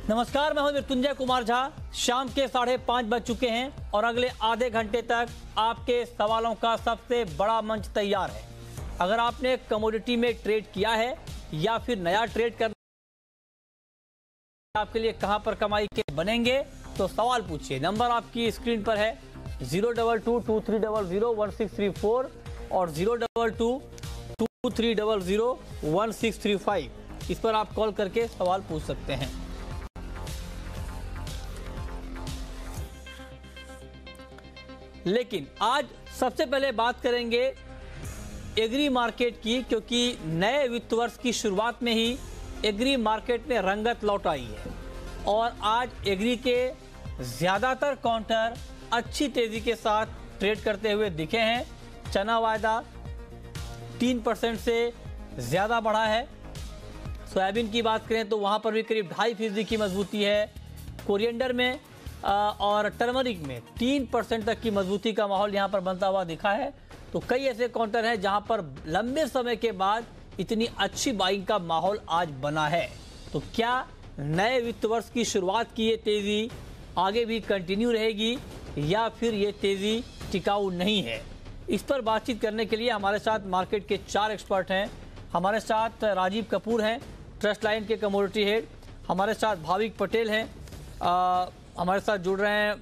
नमस्कार, मैं हूं मृत्युंजय कुमार झा। शाम के 5:30 बज चुके हैं और अगले आधे घंटे तक आपके सवालों का सबसे बड़ा मंच तैयार है। अगर आपने कमोडिटी में ट्रेड किया है या फिर नया ट्रेड करना आपके लिए कहां पर कमाई के बनेंगे, तो सवाल पूछिए। नंबर आपकी स्क्रीन पर है 02223001634 और 02223001635। इस पर आप कॉल करके सवाल पूछ सकते हैं। लेकिन आज सबसे पहले बात करेंगे एग्री मार्केट की, क्योंकि नए वित्त वर्ष की शुरुआत में ही एग्री मार्केट में रंगत लौट आई है और आज एग्री के ज्यादातर काउंटर अच्छी तेजी के साथ ट्रेड करते हुए दिखे हैं। चना वायदा 3% से ज्यादा बढ़ा है। सोयाबीन की बात करें तो वहां पर भी करीब 2.5% की मजबूती है। कोरिएंडर में और टर्मरिक में 3% तक की मजबूती का माहौल यहां पर बनता हुआ दिखा है। तो कई ऐसे काउंटर हैं जहां पर लंबे समय के बाद इतनी अच्छी बाइंग का माहौल आज बना है। तो क्या नए वित्त वर्ष की शुरुआत की ये तेजी आगे भी कंटिन्यू रहेगी या फिर ये तेजी टिकाऊ नहीं है? इस पर बातचीत करने के लिए हमारे साथ मार्केट के 4 एक्सपर्ट हैं। हमारे साथ राजीव कपूर हैं, ट्रस्ट लाइन के कमोडिटी हेड। हमारे साथ भाविक पटेल हैं, हमारे साथ जुड़ रहे हैं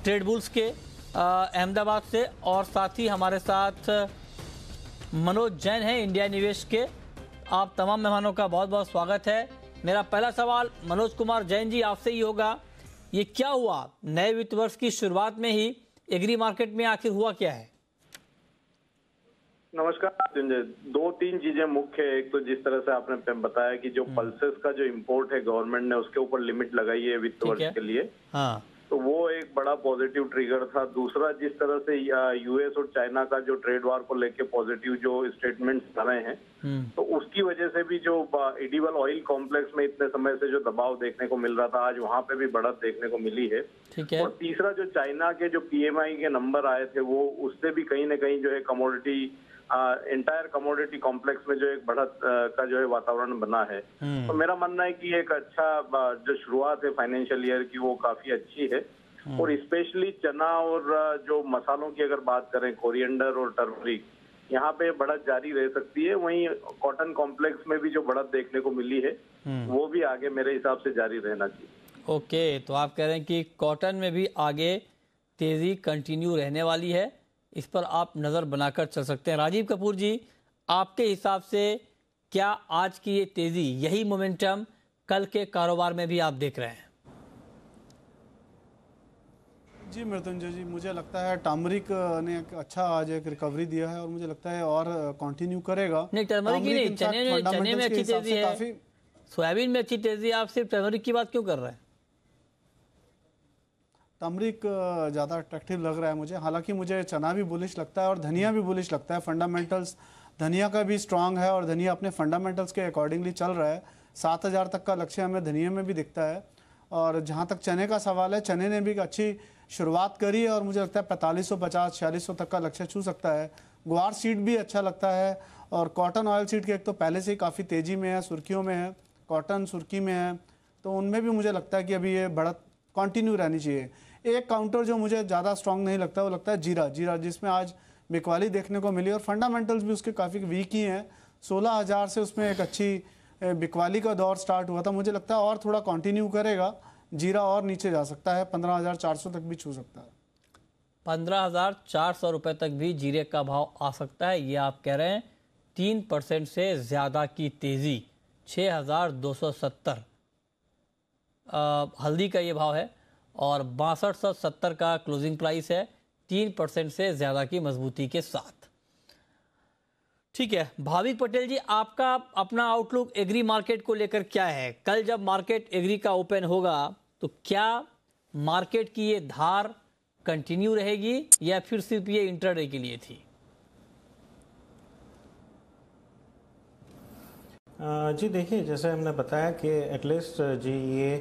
ट्रेड बुल्स के अहमदाबाद से, और साथ ही हमारे साथ मनोज जैन हैं इंडिया निवेश के। आप तमाम मेहमानों का बहुत बहुत स्वागत है। मेरा पहला सवाल मनोज कुमार जैन जी आपसे ही होगा। ये क्या हुआ नए वित्त वर्ष की शुरुआत में ही एग्री मार्केट में, आखिर हुआ क्या है? नमस्कार संजय। 2-3 चीजें मुख्य है। एक तो जिस तरह से आपने बताया कि जो पल्सेस का जो इंपोर्ट है गवर्नमेंट ने उसके ऊपर लिमिट लगाई है वित्त वर्ष के लिए, हाँ, तो वो एक बड़ा पॉजिटिव ट्रिगर था। दूसरा, जिस तरह से यूएस और चाइना का जो ट्रेड वार को लेके पॉजिटिव जो स्टेटमेंट्स आ रहे हैं, तो उसकी वजह से भी जो एडिबल ऑयल कॉम्प्लेक्स में इतने समय से जो दबाव देखने को मिल रहा था, आज वहां पे भी बढ़त देखने को मिली है। ठीक है। और तीसरा, जो चाइना के जो पीएमआई के नंबर आए थे, वो उससे भी कहीं ना कहीं जो है कमोडिटी एंटायर कमोडिटी कॉम्प्लेक्स में जो एक बढ़त का जो है वातावरण बना है। तो मेरा मानना है कि एक अच्छा जो शुरुआत है फाइनेंशियल ईयर की वो काफी अच्छी है। और स्पेशली चना और जो मसालों की अगर बात करें, कोरिएंडर और टर्मरिक, यहाँ पे बढ़त जारी रह सकती है। वहीं कॉटन कॉम्प्लेक्स में भी जो बढ़त देखने को मिली है वो भी आगे मेरे हिसाब से जारी रहना चाहिए। ओके, तो आप कह रहे हैं कि कॉटन में भी आगे तेजी कंटिन्यू रहने वाली है, इस पर आप नजर बनाकर चल सकते हैं। राजीव कपूर जी, आपके हिसाब से क्या आज की ये तेजी, यही मोमेंटम कल के कारोबार में भी आप देख रहे हैं? जी मृत्युंजय जी, मुझे लगता है टर्मरिक ने अच्छा आज एक रिकवरी दिया है और मुझे लगता है और कंटिन्यू करेगा। नहीं, टर्मरिक ही नहीं, चने में अच्छी तेजी है, सोयाबीन में अच्छी तेजी है, आप सिर्फ टर्मरिक की बात क्यों कर रहे हैं? टर्मरिक ज़्यादा अट्रैक्टिव लग रहा है मुझे। हालांकि मुझे चना भी बुलिश लगता है और धनिया भी बुलिश लगता है। फंडामेंटल्स धनिया का भी स्ट्रांग है और धनिया अपने फंडामेंटल्स के अकॉर्डिंगली चल रहा है। 7,000 तक का लक्ष्य हमें धनिया में भी दिखता है। और जहां तक चने का सवाल है, चने ने भी एक अच्छी शुरुआत करी है और मुझे लगता है 4550-4600 तक का लक्ष्य छू सकता है। ग्वार सीड भी अच्छा लगता है और कॉटन ऑयल सीड के एक तो पहले से ही काफ़ी तेज़ी में है, सुर्खियों में है, कॉटन सुर्खी में है, तो उनमें भी मुझे लगता है कि अभी ये बढ़त कंटिन्यू रहनी चाहिए। एक काउंटर जो मुझे ज़्यादा स्ट्रांग नहीं लगता वो लगता है जीरा, जिसमें आज बिकवाली देखने को मिली और फंडामेंटल्स भी उसके काफ़ी वीक ही हैं। 16,000 से उसमें एक अच्छी बिकवाली का दौर स्टार्ट हुआ था। मुझे लगता है और थोड़ा कंटिन्यू करेगा, जीरा और नीचे जा सकता है, 15,400 तक भी छू सकता है। 15,400 रुपये तक भी जीरे का भाव आ सकता है, ये आप कह रहे हैं। 3% से ज़्यादा की तेज़ी, 6,270 हल्दी का ये भाव है और 6270 का क्लोजिंग प्राइस है, 3% से ज़्यादा की मजबूती के साथ। ठीक है, भाविक पटेल जी, आपका अपना आउटलुक एग्री मार्केट को लेकर क्या है? कल जब मार्केट एग्री का ओपन होगा तो क्या मार्केट की ये धार कंटिन्यू रहेगी या फिर सिर्फ ये इंट्राडे के लिए थी? जी देखिए, जैसे हमने बताया कि एटलीस्ट जी ये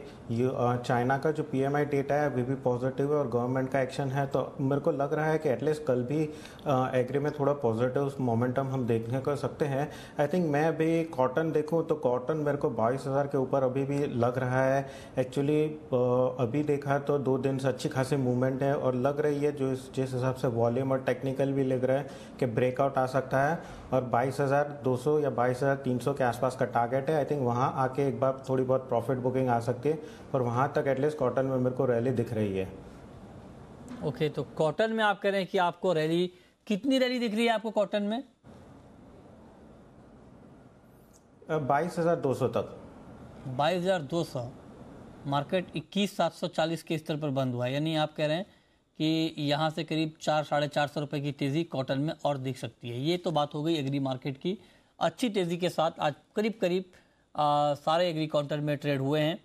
चाइना का जो पीएमआई डेटा है अभी भी पॉजिटिव है और गवर्नमेंट का एक्शन है, तो मेरे को लग रहा है कि एटलीस्ट कल भी एग्री में थोड़ा पॉजिटिव मोमेंटम हम देखने को सकते हैं। आई थिंक मैं अभी कॉटन देखूं तो कॉटन मेरे को 22,000 के ऊपर अभी भी लग रहा है। एक्चुअली अभी देखा तो 2 दिन से अच्छी खासी मूवमेंट है और लग रही है जिस हिसाब से वॉल्यूम और टेक्निकल भी लग रहा है कि ब्रेकआउट आ सकता है और 22,200 या 22,300 के आसपास का टारगेट है। आई थिंक वहाँ आके एक बार थोड़ी बहुत प्रॉफिट बुकिंग आ सकती है, पर वहाँ तक एटलीस्ट कॉटन में मेरे को रैली दिख रही है। ओके, तो कॉटन में आप कह रहे हैं कि आपको रैली, कितनी रैली दिख रही है आपको कॉटन में? 22,200 तक। 22,200। मार्केट 21,740 के स्तर पर बंद हुआ है, यानी आप कह रहे हैं कि यहाँ से करीब 400-450 रुपये की तेज़ी कॉटन में और दिख सकती है। ये तो बात हो गई एग्री मार्केट की। अच्छी तेज़ी के साथ आज करीब सारे एग्री काउंटर में ट्रेड हुए हैं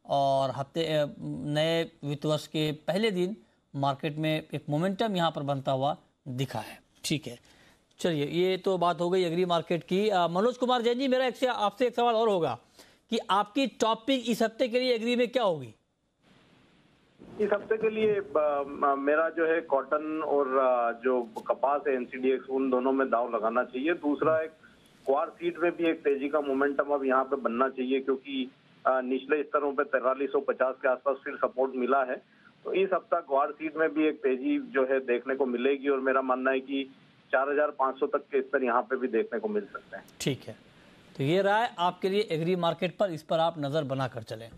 और हफ्ते नए वित्त वर्ष के पहले दिन मार्केट में एक मोमेंटम यहाँ पर बनता हुआ दिखा है। ठीक है, चलिए, ये तो बात हो गई एग्री मार्केट की। मनोज कुमार जैन जी, मेरा आपसे एक सवाल और होगा कि आपकी टॉपिक इस हफ्ते के लिए एग्री में क्या होगी? इस हफ्ते के लिए मेरा जो है कॉटन और जो कपास है एनसीडीएक्स, उन दोनों में दांव लगाना चाहिए। दूसरा, एक क्वार सीड में भी एक तेजी का मोमेंटम अब यहाँ पे बनना चाहिए, क्योंकि निचले स्तरों पे 4350 के आसपास फिर सपोर्ट मिला है। तो इस हफ्ता क्वार सीड में भी एक तेजी जो है देखने को मिलेगी और मेरा मानना है कि 4,500 तक के स्तर यहाँ पे भी देखने को मिल सकते हैं। ठीक है, तो ये रहा है आपके लिए एग्री मार्केट पर, इस पर आप नज़र बनाकर चलें।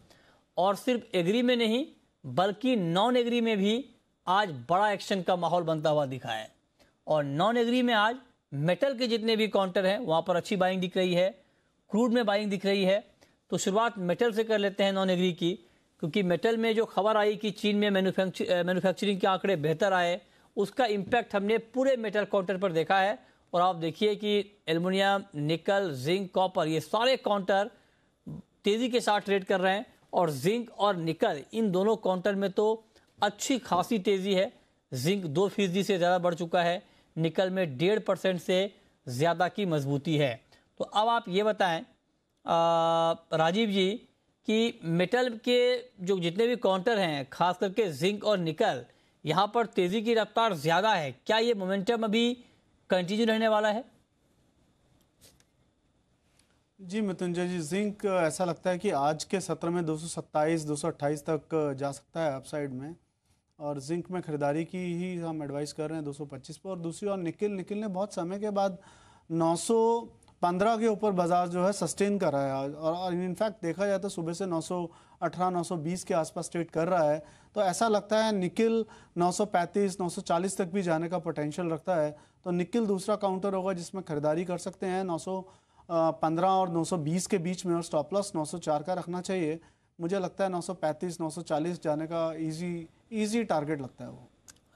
और सिर्फ एग्री में नहीं बल्कि नॉन एग्री में भी आज बड़ा एक्शन का माहौल बनता हुआ दिखा है। और नॉन एग्री में आज मेटल के जितने भी काउंटर हैं वहाँ पर अच्छी बाइंग दिख रही है, क्रूड में बाइंग दिख रही है। तो शुरुआत मेटल से कर लेते हैं नॉन एग्री की, क्योंकि मेटल में जो खबर आई कि चीन में मैन्युफैक्चरिंग के आंकड़े बेहतर आए, उसका इम्पैक्ट हमने पूरे मेटल काउंटर पर देखा है। और आप देखिए कि एल्युमिनियम, निकल, जिंक, कॉपर, ये सारे काउंटर तेज़ी के साथ ट्रेड कर रहे हैं। और जिंक और निकल, इन दोनों काउंटर में तो अच्छी खासी तेज़ी है। जिंक 2% से ज़्यादा बढ़ चुका है, निकल में 1.5% से ज़्यादा की मजबूती है। तो अब आप ये बताएं राजीव जी कि मेटल के जो जितने भी काउंटर हैं, खास करके जिंक और निकल, यहाँ पर तेज़ी की रफ्तार ज़्यादा है। क्या ये मोमेंटम अभी कंटिन्यू रहने वाला है? जी मृत्युंजय जी, जिंक ऐसा लगता है कि आज के सत्र में 227-228 तक जा सकता है अपसाइड में, और जिंक में खरीदारी की ही हम एडवाइस कर रहे हैं 225 पर। और दूसरी ओर निकल ने बहुत समय के बाद 915 के ऊपर बाजार जो है सस्टेन कर रहा है और इनफैक्ट देखा जाए तो सुबह से 918-920 के आसपास ट्रेड कर रहा है। तो ऐसा लगता है निकल 935-940 तक भी जाने का पोटेंशियल रखता है। तो निकल दूसरा काउंटर होगा जिसमें खरीदारी कर सकते हैं 915 और 920 के बीच में, और स्टॉप लॉस 904 का रखना चाहिए। मुझे लगता है 935-940 जाने का इजी टारगेट लगता है वो।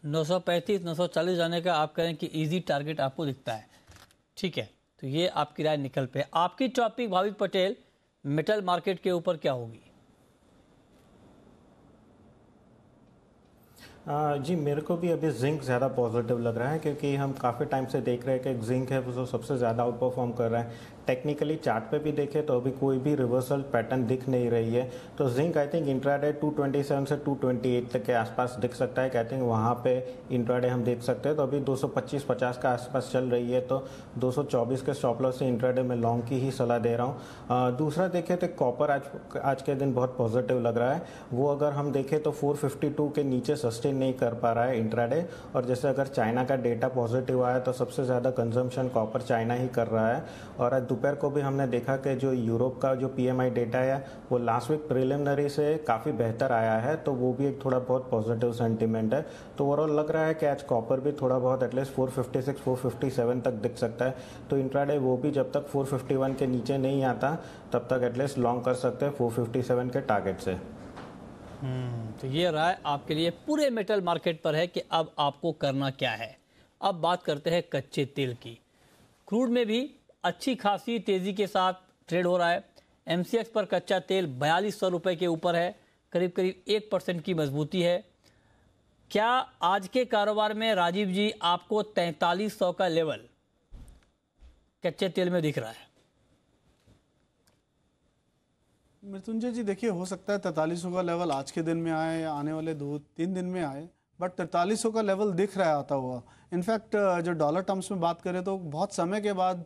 935-940 जाने का आप करें कि इजी टारगेट आपको दिखता है। ठीक है, तो ये आपकी राय निकल पे। आपकी topic Bhavik Patel metal market के ऊपर क्या होगी? जी मेरे को भी अभी जिंक ज़्यादा पॉजिटिव लग रहा है, क्योंकि हम काफ़ी टाइम से देख रहे हैं कि जिंक है वो सबसे ज़्यादा आउट परफॉर्म कर रहा है। टेक्निकली चार्ट पे भी देखें तो अभी कोई भी रिवर्सल पैटर्न दिख नहीं रही है। तो जिंक आई थिंक इंट्राडे 227 से 228 तक के आसपास दिख सकता है। आई थिंक वहाँ पे इंट्राडे हम देख सकते हैं। तो अभी 225-50 के आसपास चल रही है, तो 224 के स्टॉप लॉस से इंट्राडे में लॉन्ग की ही सलाह दे रहा हूँ। दूसरा देखें तो कॉपर आज के दिन बहुत पॉजिटिव लग रहा है। वो अगर हम देखें तो 452 के नीचे सस्टेन नहीं कर पा रहा है इंट्राडे। और जैसे अगर चाइना का डेटा पॉजिटिव आया तो सबसे ज़्यादा कंजम्पशन कॉपर चाइना ही कर रहा है। और आज दोपहर को भी हमने देखा कि जो यूरोप का जो पीएमआई डेटा है वो लास्ट वीक प्रिलिमिनरी से काफ़ी बेहतर आया है, तो वो भी एक थोड़ा बहुत पॉजिटिव सेंटीमेंट है। तो ओवरऑल लग रहा है कि आज कॉपर भी थोड़ा बहुत एटलीस्ट 456-457 तक दिख सकता है। तो इंट्राडे वो भी जब तक 451 के नीचे नहीं आता तब तक एटलीस्ट लॉन्ग कर सकते हैं 457 के टारगेट से। तो ये राय आपके लिए पूरे मेटल मार्केट पर है कि अब आपको करना क्या है। अब बात करते हैं कच्चे तेल की। क्रूड में भी अच्छी खासी तेज़ी के साथ ट्रेड हो रहा है। एमसीएक्स पर कच्चा तेल 4200 रुपये के ऊपर है, करीब 1% की मजबूती है। क्या आज के कारोबार में राजीव जी आपको 4300 का लेवल कच्चे तेल में दिख रहा है? मृत्युंजय जी देखिए, हो सकता है 4300 का लेवल आज के दिन में आए या आने वाले 2-3 दिन में आए, बट 4300 का लेवल दिख रहा है आता हुआ। इनफैक्ट जो डॉलर टर्म्स में बात करें तो बहुत समय के बाद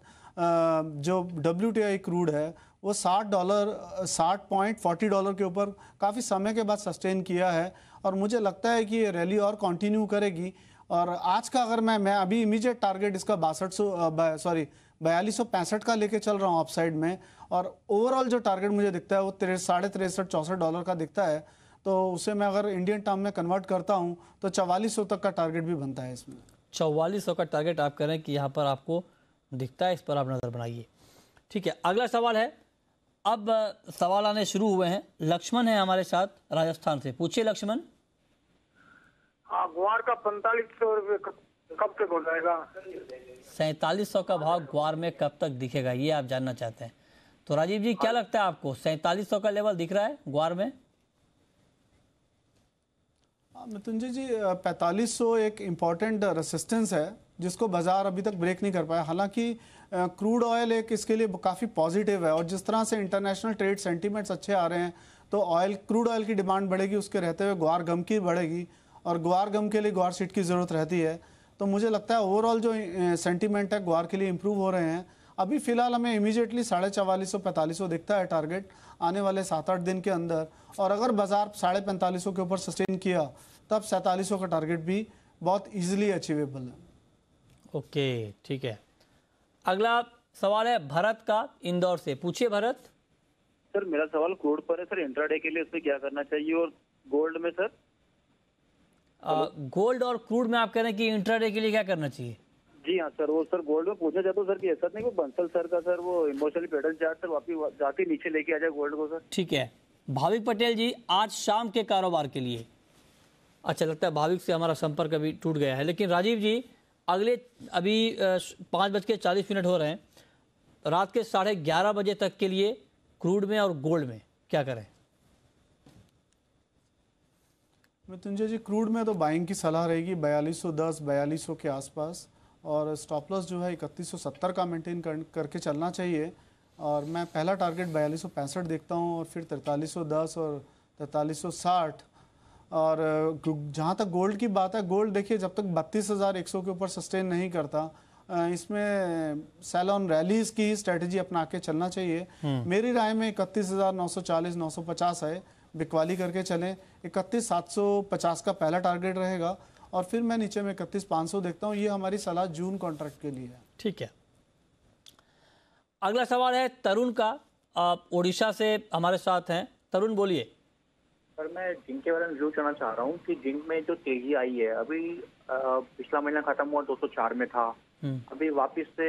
जो WTI क्रूड है वो $60.40 के ऊपर काफ़ी समय के बाद सस्टेन किया है, और मुझे लगता है कि ये रैली और कंटिन्यू करेगी। और आज का अगर मैं अभी इमीडिएट टारगेट इसका 4265 का लेके चल रहा हूँ अपसाइड में, और ओवरऑल जो टारगेट मुझे दिखता है वो $63-64 का दिखता है। तो उसे मैं अगर इंडियन टर्म में कन्वर्ट करता हूँ तो 4400 तक का टारगेट भी बनता है इसमें। 4400 का टारगेट आप करें कि यहाँ पर आपको दिखता है, इस पर आप नज़र बनाइए। ठीक है, अगला सवाल है। अब सवाल आने शुरू हुए हैं। लक्ष्मण है हमारे साथ राजस्थान से, पूछिए लक्ष्मण। हाँ, ग्वार का 4500 रुपये कब तक हो जाएगा? 4700 का भाव ग्वार में कब तक दिखेगा, ये आप जानना चाहते हैं। तो राजीव जी क्या लगता है आपको, 4700 का लेवल दिख रहा है ग्वार में? मृत्युंजय जी 4500 एक इम्पॉर्टेंट रेसिस्टेंस है जिसको बाजार अभी तक ब्रेक नहीं कर पाया। हालांकि क्रूड ऑयल एक इसके लिए काफ़ी पॉजिटिव है, और जिस तरह से इंटरनेशनल ट्रेड सेंटीमेंट्स अच्छे आ रहे हैं तो क्रूड ऑयल की डिमांड बढ़ेगी, उसके रहते हुए ग्वार गम की बढ़ेगी, और ग्वार गम के लिए ग्वार सीट की ज़रूरत रहती है। तो मुझे लगता है ओवरऑल जो सेंटीमेंट है ग्वार के लिए इम्प्रूव हो रहे हैं। अभी फिलहाल हमें इमीडिएटली 4450-4500 दिखता है टारगेट आने वाले 7-8 दिन के अंदर, और अगर बाजार 4550 के ऊपर सस्टेन किया तब 4700 का टारगेट भी बहुत इजीली अचीवेबल है। ओके, ठीक है। अगला सवाल है भरत का, इंदौर से, पूछिए भरत। सर मेरा सवाल क्रूड पर है सर, इंट्राडे के लिए उसमें क्या करना चाहिए, और गोल्ड में सर? गोल्ड और क्रूड में आप कह रहे हैं कि इंट्राडे के लिए क्या करना चाहिए? जी हाँ सर, वो सर गोल्ड में पूछना चाहता हूँ सर कि ऐसा नहीं वो बंसल सर का सर वो इमोशनल पैटर्न चार्ट सर वापिस जाते नीचे लेके आ जाए गोल्ड को सर। ठीक है, भाविक पटेल जी आज शाम के कारोबार के लिए, अच्छा लगता है भाविक से हमारा संपर्क अभी टूट गया है, लेकिन राजीव जी अगले अभी 5:40 हो रहे हैं, रात के 11:30 बजे तक के लिए क्रूड में और गोल्ड में क्या करें? मृत्युंजय जी क्रूड में तो बाइंग की सलाह रहेगी 4210-4200 के आसपास, और स्टॉप लॉस जो है 3170 का मेंटेन करके चलना चाहिए। और मैं पहला टारगेट 4265 देखता हूँ, और फिर 4310 और 4360। और जहाँ तक गोल्ड की बात है, गोल्ड देखिए जब तक 32,100 के ऊपर सस्टेन नहीं करता, इसमें सेल ऑन रैलीज की स्ट्रेटेजी अपना के चलना चाहिए। मेरी राय में 31,940-950 है, बिकवाली करके चलें। 31,750 का पहला टारगेट रहेगा, और फिर मैं नीचे में 31,500 देखता हूँ। ये हमारी सलाह जून कॉन्ट्रैक्ट के लिए है। ठीक है, अगला सवाल है तरुण का, आप ओडिशा से हमारे साथ हैं। तरुण बोलिए। सर मैं जिंक के बारे में व्यू करना चाह रहा हूँ कि जिंक में जो तेजी आई है, अभी पिछला महीना खत्म हुआ 204 में था, अभी वापस से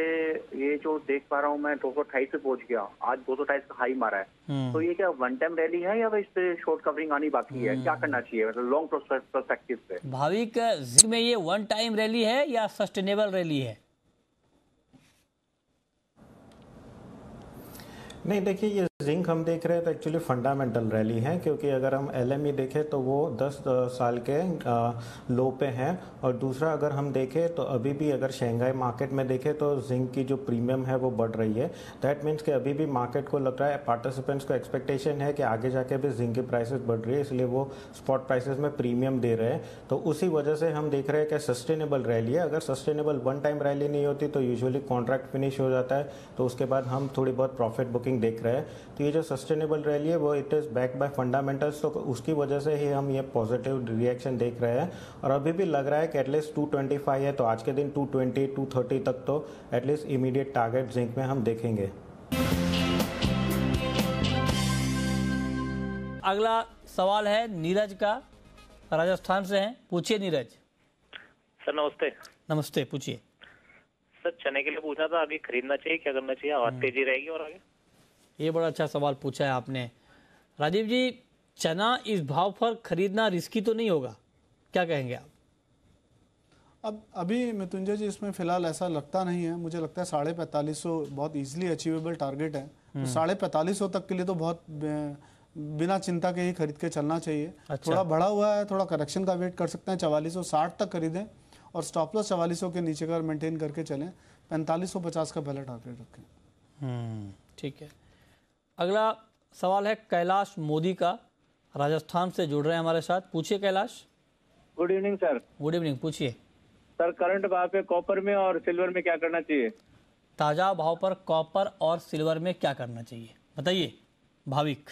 ये जो देख पा रहा हूँ मैं 228 पे पहुंच गया, आज 228 का हाई मारा है। तो ये क्या वन टाइम रैली है या इस पे शॉर्ट कवरिंग आनी बाकी है, क्या करना चाहिए मतलब लॉन्ग पर्सपेक्टिव पे? भाविक जिंक में ये वन टाइम रैली है या सस्टेनेबल रैली है? नहीं, देखिए ये जिंक हम देख रहे हैं तो एक्चुअली फंडामेंटल रैली है, क्योंकि अगर हम एलएमई देखें तो वो 10 साल के लो पे हैं। और दूसरा अगर हम देखें तो अभी भी अगर शंघाई मार्केट में देखें तो जिंक की जो प्रीमियम है वो बढ़ रही है। दैट मीन्स कि अभी भी मार्केट को लग रहा है, पार्टिसिपेंट्स को एक्सपेक्टेशन है कि आगे जाके भी जिंक की प्राइसेस बढ़ रही है, इसलिए वो स्पॉट प्राइसेस में प्रीमियम दे रहे हैं। तो उसी वजह से हम देख रहे हैं कि सस्टेनेबल रैली है। अगर सस्टेनेबल वन टाइम रैली नहीं होती तो यूजुअली कॉन्ट्रैक्ट फिनिश हो जाता है, तो उसके बाद हम थोड़ी बहुत प्रॉफिट बुकिंग देख रहे हैं। तो ये जो सस्टेनेबल रैली है वो it is back by fundamentals, तो उसकी वजह से ही हम ये पॉजिटिव रिएक्शन देख रहे हैं। और अभी भी लग रहा है कि एटलीस्ट 225 है, तो आज के दिन 220 230 तक तो एटलीस्ट इमीडिएट टारगेट जिंक में हम देखेंगे। अगला सवाल है नीरज का, राजस्थान से हैं, पूछिए नीरज। सर नमस्ते। नमस्ते, पूछिए। सर चने के लिए पूछना था, अभी खरीदना चाहिए, क्या करना चाहिए, आवाज तेजी रहेगी और आगे? ये बड़ा अच्छा सवाल पूछा है आपने राजीव जी। चना इस भाव पर खरीदना रिस्की तो नहीं होगा, क्या कहेंगे आप? अब अभी मृत्युंजय जी इसमें फिलहाल ऐसा लगता नहीं है। मुझे लगता है 4550 बहुत इजीली अचीवेबल टारगेट है। तो 4550 तक के लिए तो बहुत बिना चिंता के ही खरीद के चलना चाहिए। अच्छा। थोड़ा बढ़ा हुआ है, थोड़ा करेक्शन का वेट कर सकते हैं, 4460 तक खरीदें, और स्टॉप लॉस 4400 के नीचे का मेंटेन करके चलें। 4550 का पहला टारगेट रखें। ठीक है, अगला सवाल है कैलाश मोदी का, राजस्थान से जुड़ रहे हैं हमारे साथ। पूछिए Kailash. Good evening sir. Good evening, पूछिए। सर करंट भाव पे कॉपर में और सिल्वर में क्या करना चाहिए? ताज़ा भाव पर कॉपर और सिल्वर में क्या करना चाहिए, बताइए भाविक।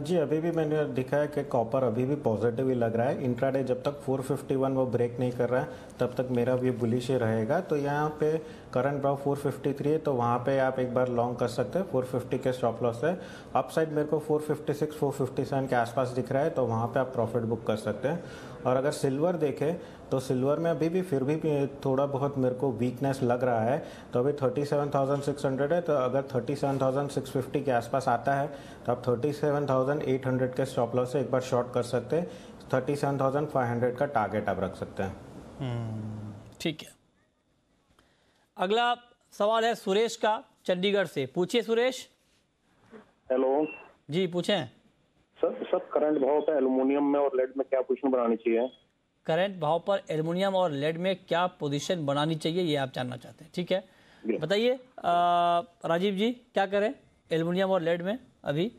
जी अभी भी मैंने दिखा है कि कॉपर अभी भी पॉजिटिव ही लग रहा है। इंट्राडे जब तक 451 वो ब्रेक नहीं कर रहा है तब तक मेरा भी बुलिश ही रहेगा। तो यहाँ पे करंट भाव 453 है, तो वहाँ पे आप एक बार लॉन्ग कर सकते हैं। 450 के स्टॉप लॉस है। अपसाइड मेरे को 456 457 के आसपास दिख रहा है, तो वहाँ पे आप प्रॉफिट बुक कर सकते हैं। और अगर सिल्वर देखें तो सिल्वर में अभी भी फिर भी थोड़ा बहुत मेरे को वीकनेस लग रहा है। तो अभी 37,600 है, तो अगर 37,650 के आसपास आता है तो आप 37,800 के स्टॉप लॉस से एक बार शॉर्ट कर सकते हैं। 37,500 का टारगेट आप रख सकते हैं। ठीक है। अगला सवाल है सुरेश का, चंडीगढ़ से। पूछिए सुरेश। हेलो जी पूछें। सर करंट भाव पे एल्युमिनियम में और लेड में क्या पोजीशन बनानी चाहिए? करंट भाव पर एल्युमिनियम और लेड में क्या पोजीशन बनानी चाहिए, ये आप जानना चाहते हैं। ठीक है, बताइए राजीव जी क्या करें एल्युमिनियम और लेड में अभी?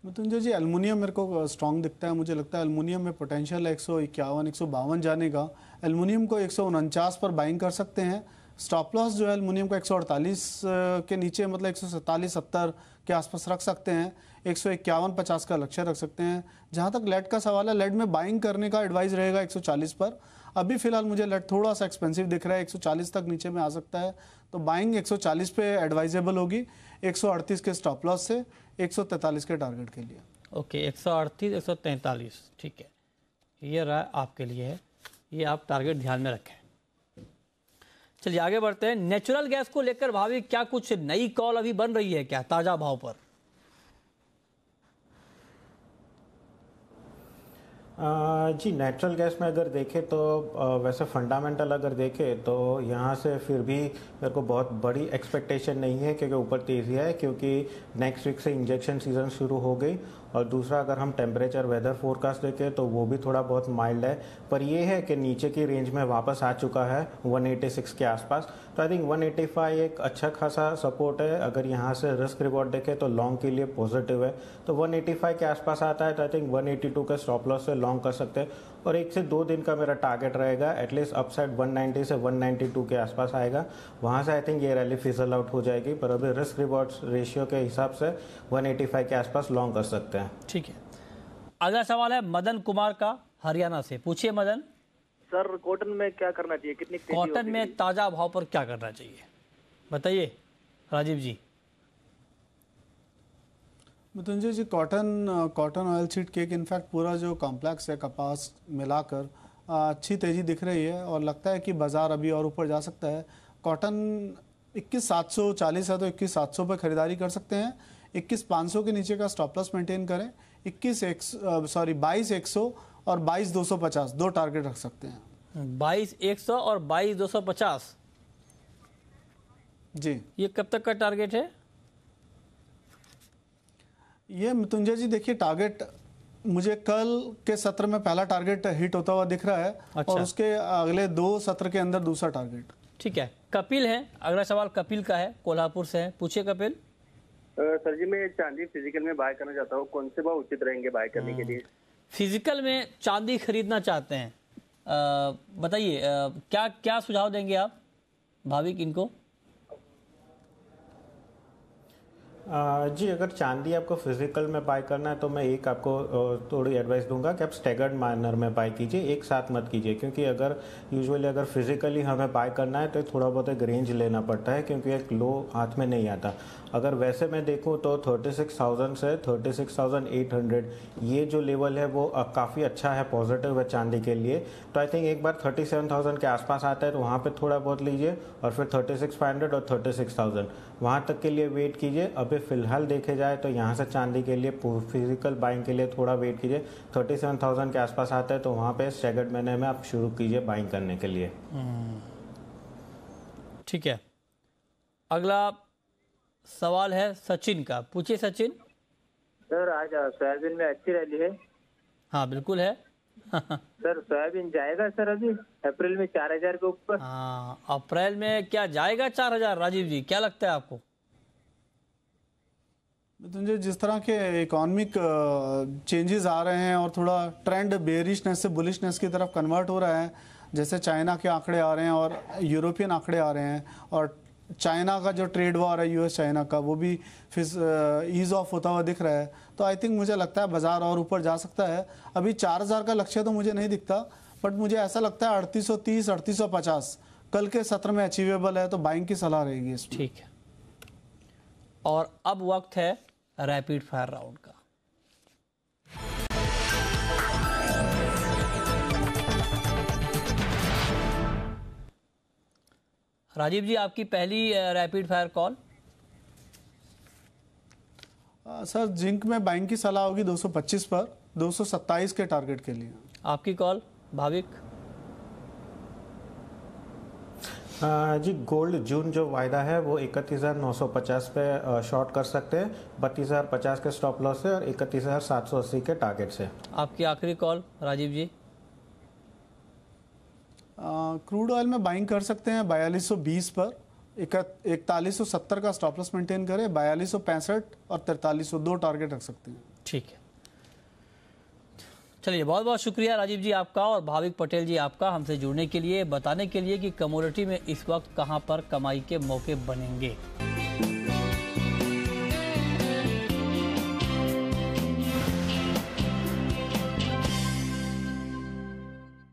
मृत्युंजय जी एल्युमिनियम मेरे को स्ट्रांग दिखता है। मुझे लगता है एल्युमिनियम में पोटेंशियल है 151 152 जाने का। एल्युमिनियम को 149 पर बाइंग कर सकते हैं। स्टॉप लॉस जो है एल्युमिनियम का 148 के नीचे, मतलब 147 70 के आसपास रख सकते हैं। 151 50 का लक्ष्य रख सकते हैं। जहां तक लेड का सवाल है, लेड में बाइंग करने का एडवाइस रहेगा 140 पर। अभी फिलहाल मुझे लेड थोड़ा सा एक्सपेंसिव दिख रहा है, 140 तक नीचे में आ सकता है, तो बाइंग 140 पे एडवाइजेबल होगी। 138 के स्टॉप लॉस से 143 के टारगेट के लिए। ओके 138 143, ठीक है, ये राय आपके लिए है, ये आप टारगेट ध्यान में रखें। चलिए आगे बढ़ते हैं। नेचुरल गैस को लेकर भावी क्या कुछ नई कॉल अभी बन रही है क्या ताजा भाव पर? जी नेचुरल गैस में अगर देखें तो वैसे फंडामेंटल अगर देखें तो यहाँ से फिर भी मेरे को बहुत बड़ी एक्सपेक्टेशन नहीं है, क्योंकि ऊपर तेज़ी है, क्योंकि नेक्स्ट वीक से इंजेक्शन सीजन शुरू हो गई। और दूसरा अगर हम टेम्परेचर वेदर फोरकास्ट देखें तो वो भी थोड़ा बहुत माइल्ड है, पर ये है कि नीचे की रेंज में वापस आ चुका है 186 के आसपास। तो आई थिंक 185 एक अच्छा खासा सपोर्ट है। अगर यहाँ से रिस्क रिवॉर्ड देखें तो लॉन्ग के लिए पॉजिटिव है। तो 185 के आसपास आता है तो आई थिंक 182 के स्टॉप लॉस से लॉन्ग कर सकते हैं। और 1 से 2 दिन का मेरा टारगेट रहेगा एटलीस्ट अपसाइड 190 से 192 के आसपास आएगा। वहाँ से आई थिंक ये रैली फिजल आउट हो जाएगी, पर अभी रिस्क रिवॉर्ड रेशियो के हिसाब से 185 के आसपास लॉन्ग कर सकते हैं। ठीक है। अगला सवाल है मदन कुमार का, हरियाणा से। पूछिए मदन। सर कॉटन में क्या करना चाहिए, कितनी तेजी कॉटन में ताजा भाव पर क्या करना चाहिए, बताइए Rajiv ji. Mrityunjay ji cotton oil seed cake in fact पूरा जो कॉम्प्लेक्स है कपास मिलाकर अच्छी तेजी दिख रही है, और लगता है कि बाजार अभी और ऊपर जा सकता है। कॉटन 21,740 है तो 21,700 पर खरीदारी कर सकते हैं। 21,500 के नीचे का स्टॉप लॉस मेंटेन करें। 22,100 और 22,250 दो टारगेट रख सकते हैं। 22,100 और 22,250 जी, ये कब तक का टारगेट है? ये मृत्युंजय जी देखिए टारगेट मुझे कल के सत्र में पहला टारगेट हिट होता हुआ दिख रहा है। अच्छा। और उसके अगले 2 सत्र के अंदर दूसरा टारगेट। ठीक है। कपिल है, अगला सवाल कपिल का है, कोल्हापुर से है। पूछिए कपिल। सर जी मैं चांदी फिजिकल में बाय करना चाहता हूँ, कौन से भाव उचित रहेंगे बाय करने के लिए? फिजिकल में चांदी खरीदना चाहते हैं, बताइए क्या क्या सुझाव देंगे आप भाविक इनको? जी अगर चांदी आपको फिजिकल में बाय करना है तो मैं एक आपको थोड़ी एडवाइस दूंगा कि आप स्टैगर्ड मैनर में बाय कीजिए, एक साथ मत कीजिए। क्योंकि अगर यूजुअली अगर फिजिकली हमें बाय करना है तो थोड़ा बहुत एक रेंज लेना पड़ता है, क्योंकि एक लो हाथ में नहीं आता। अगर वैसे मैं देखूं तो 36,000 से 36,800 ये जो लेवल है वो काफ़ी अच्छा है, पॉजिटिव है चांदी के लिए। तो आई थिंक एक बार 37,000 के आसपास आता है तो वहाँ पे थोड़ा बहुत लीजिए, और फिर 36,500 और 36,000 वहाँ तक के लिए वेट कीजिए। अभी फ़िलहाल देखे जाए तो यहाँ से चांदी के लिए फिजिकल बाइंग के लिए थोड़ा वेट कीजिए। 37,000 के आसपास आता है तो वहाँ पे स्टैगर्ड मैनर में आप शुरू कीजिए बाइंग करने के लिए। ठीक है। अगला सवाल है सचिन का। पूछिए सचिन। सर आज सोयाबीन में अच्छी रैली है। हाँ बिल्कुल है। सर सोयाबीन जाएगा सर अभी अप्रैल में 4000 के ऊपर। हाँ, अप्रैल में क्या जाएगा 4000? राजीव जी क्या लगता है आपको? मुझे जिस तरह के इकोनॉमिक चेंजेस आ रहे हैं और थोड़ा ट्रेंड बेरिशनेस से बुलिशनेस की तरफ कन्वर्ट हो रहा है, जैसे चाइना के आंकड़े आ रहे हैं और यूरोपियन आंकड़े आ रहे हैं, और चाइना का जो ट्रेड वॉर है यूएस चाइना का वो भी फिर ईज ऑफ होता हुआ दिख रहा है, तो आई थिंक मुझे लगता है बाजार और ऊपर जा सकता है। अभी 4000 का लक्ष्य तो मुझे नहीं दिखता, बट मुझे ऐसा लगता है 3830 3850 कल के सत्र में अचीवेबल है, तो बाइंग की सलाह रहेगी इसमें। ठीक है, और अब वक्त है रैपिड फायर राउंड का। राजीव जी आपकी पहली rapid fire call. Sir zinc में बाइंग की सलाह होगी 225 पर 227 के टारगेट के लिए। आपकी कॉल भाविक। जी गोल्ड जून जो वायदा है वो 31,950 पे शॉर्ट कर सकते हैं, 32,050 के स्टॉप लॉस है और 31,780 के टारगेट से। आपकी आखिरी कॉल राजीव जी। क्रूड ऑयल में बाइंग कर सकते हैं 4220 पर, 4170 का स्टॉप लॉस मेंटेन करें, 4265 और 4302 टारगेट रख सकते हैं। ठीक है, चलिए बहुत बहुत शुक्रिया राजीव जी आपका और भाविक पटेल जी आपका हमसे जुड़ने के लिए, बताने के लिए कि कमोडिटी में इस वक्त कहां पर कमाई के मौके बनेंगे।